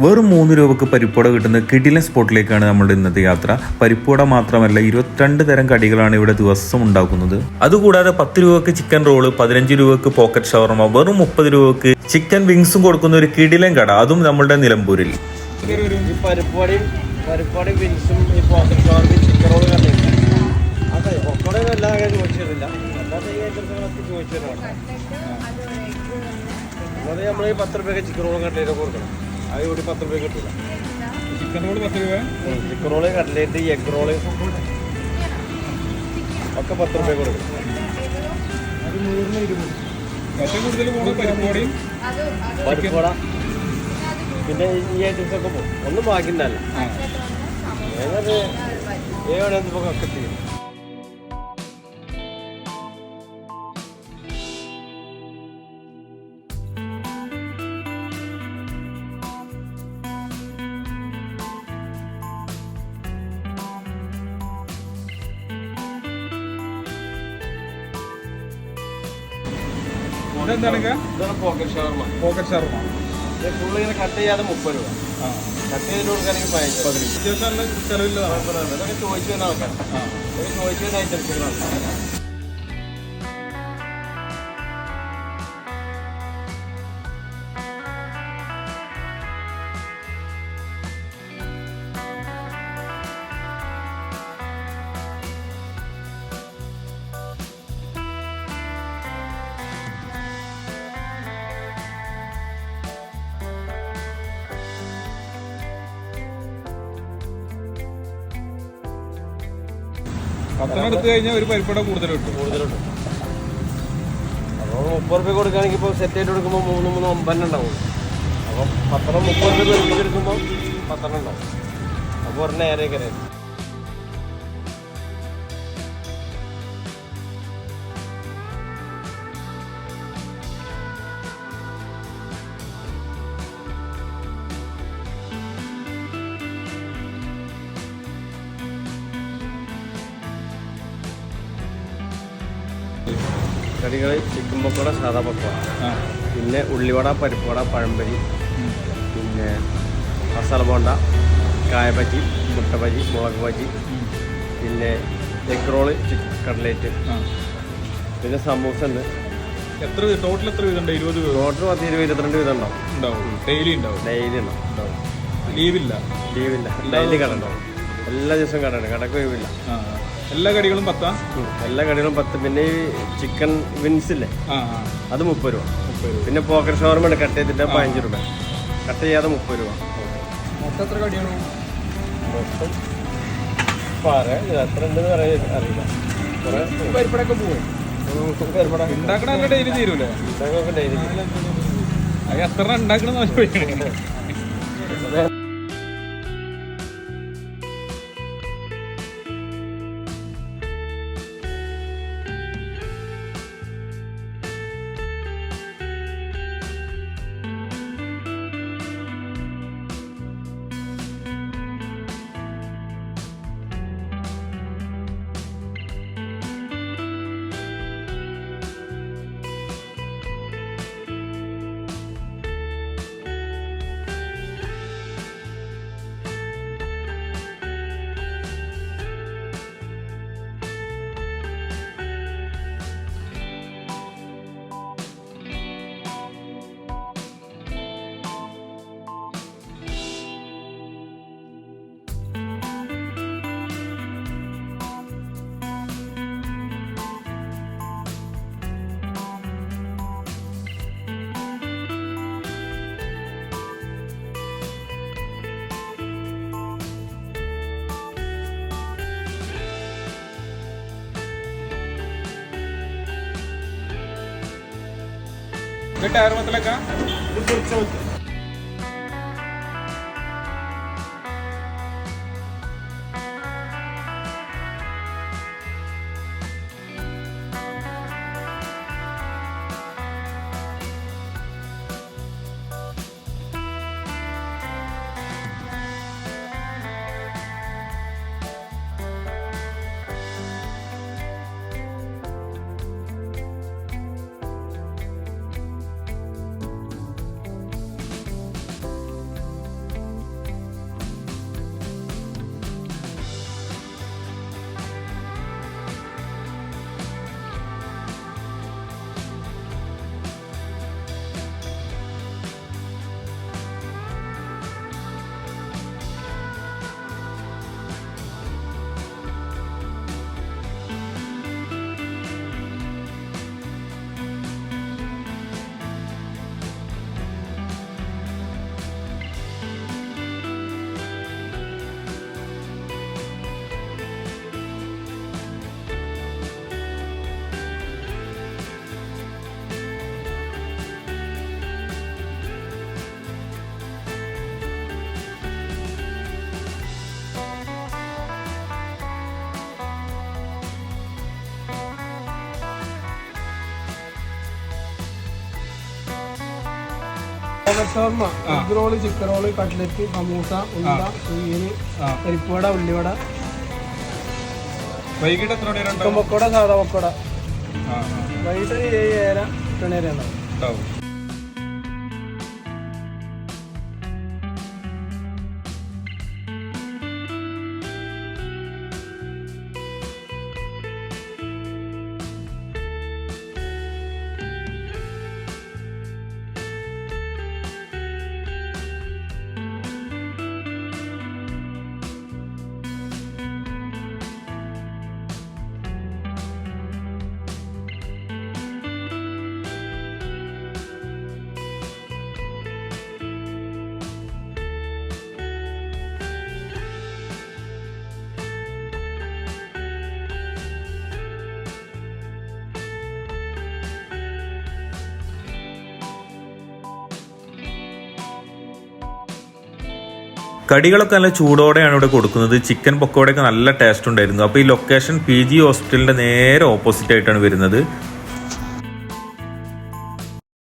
വെറും 3 രൂപക്ക് പരിപ്പുവട കിട്ടുന്ന കിടിലൻ സ്പോട്ടിലേക്കാണ് നമ്മുടെ ഇന്നത്തെ യാത്ര. പരിപ്പുവട മാത്രമല്ല 22 തരം കടികളാണ് ഇവിടെ ദിവസം ഉണ്ടാക്കുന്നത്. അതുകൂടാതെ 10 രൂപക്ക് ചിക്കൻ റോള്, 15 രൂപക്ക് പോക്കറ്റ് ഷവർമ, വെറും 30 രൂപക്ക് ചിക്കൻ വിങ്സും കൊടുക്കുന്ന ഒരു കിടിലൻ കട, അതും നമ്മുടെ നിലമ്പൂരിൽ. പരിപ്പുവടയും വിങ്സും ഈ പോക്കറ്റ് ഷവർമയും ചിക്കൻ റോള് കണ്ടില്ല. അതെ പൊക്കോടൊന്നും എല്ലാ കാര്യം ചോദിച്ചിട്ടില്ല. അല്ലാതെ ഈ ഐറ്റംസുകളൊക്കെ ചോദിച്ചിട്ടുണ്ട്. അല്ലാതെ നമ്മൾ ഈ 10 രൂപയ്ക്ക് ചിക്കൻ റോളും കട്ട്ലേറ്റ് കൊടുക്കണം. അത് ഇവിടെ 10 രൂപ കിട്ടില്ല. ചിക്കൻ റോള് 10 രൂപ, chicken roll, cutlet, egg role ഒക്കെ 10 രൂപ കൊടുക്കണം. ഏറ്റവും കൂടുതൽ പോകുന്നത് പരിപ്പുവടയും പരിപ്പുവട പിന്നെ ഈ ഐറ്റംസ് ഒക്കെ പോകും. ഒന്നും ബാക്കിണ്ടല്ല. ഏതൊരു ഏഴെടുപ്പോ ഒക്കെ ചെയ്യും. ഇതാണ് പോക്കറ്റ് ഷവർമ. പോക്കറ്റ് ഷവർമ ഫുള്ള് ഇങ്ങനെ കട്ട് ചെയ്യാതെ 30 രൂപ. കട്ട് ചെയ്ത് കൊടുക്കുകയാണെങ്കിൽ 15. അത്യാവശ്യം നല്ല ചെലവില്ലതാണ്. ഇതൊക്കെ ചോദിച്ചു വരുന്ന ആൾക്കാർ, ഇതൊക്കെ ചോദിച്ചു വരുന്ന ഐറ്റംസുകളാണ്. പത്തെണ്ണം എടുത്തു കഴിഞ്ഞാൽ ഒരു പരിപ്പുവട കൂടുതൽ കിട്ടും. അപ്പോൾ 30 രൂപ കൊടുക്കുകയാണെങ്കിൽ ഇപ്പോൾ സെറ്റ് ആയിട്ട് കൊടുക്കുമ്പോൾ 3 9 ഉണ്ടാവും. അപ്പം 10 30 രൂപ ഒരുമിച്ചെടുക്കുമ്പോൾ 10 ഉണ്ടാവും. അപ്പോൾ ഒരു നേരെ കയറി കടികൾ. ചിക്കൻ പക്കോട, സാധാ പക്കോട, പിന്നെ ഉള്ളിവട, പരിപ്പുവട, പഴംപൊരി, പിന്നെ മസാല ബോണ്ട, കായബജി, മുട്ട ബജി, മുളക് ബജി, പിന്നെ എഗ് റോള്, ചിക്കൻ കട്ട്ലേറ്റ്, പിന്നെ സമൂസ ഉണ്ട്. എത്ര ടോട്ടൽ എത്ര വീതം ഉണ്ട്? 20 വീതം. ടോട്ടൽ 10 20 22 വീതം ഉണ്ടാവും. ഡെയിലി ഉണ്ടാവും. ലീവില്ല. ഡെയിലി കട ഉണ്ടാവും. എല്ലാ ദിവസവും കടയാണ്. കടക്ക് ഒഴിവില്ല. എല്ലാ കടികളും 10. എല്ലാ കടികളും 10. പിന്നെ ഈ ചിക്കൻ വിൻസ് ഇല്ലേ, അത് 30 രൂപ. പിന്നെ പോക്കറ്റ് ഷവർമ ഉണ്ട്, കട്ട് ചെയ്തിട്ട് 15 രൂപ. കട്ട് ചെയ്യാതെ 30 രൂപ. മൊത്തം എത്ര കടിയാണോ? മൊത്തം എത്ര ഉണ്ടെന്ന് അറിയില്ല. പരിപ്പടൊക്കെ പോകും. ഉണ്ടാക്കണ ഡെയിലി തീരൂലേ? ഡെയിലി അത് എത്ര ഉണ്ടാക്കണമെന്ന് ചോദിക്കണേ. ടയർ മത്തിലൊക്കെ shawarma, egg roll, chicken roll, cutlet, samosa, ഉണ്ട, ഉയ്യന്, പരിപ്പുവട, ഉള്ളിവട, വൈകിട്ട് എത്ര മണി വരെ ചിക്കൻ പക്കോട, സാധാ പക്കോട. വൈകിട്ട് 7:30 8 വരെ ഉണ്ടാവും? കടികളൊക്കെ നല്ല ചൂടോടെയാണ് ഇവിടെ കൊടുക്കുന്നത്. ചിക്കൻ പക്കോടയൊക്കെ നല്ല ടേസ്റ്റ് ഉണ്ടായിരുന്നു. അപ്പോൾ ഈ ലൊക്കേഷൻ PG ഹോസ്പിറ്റലിൻ്റെ നേരെ ഓപ്പോസിറ്റ് ആയിട്ടാണ് വരുന്നത്.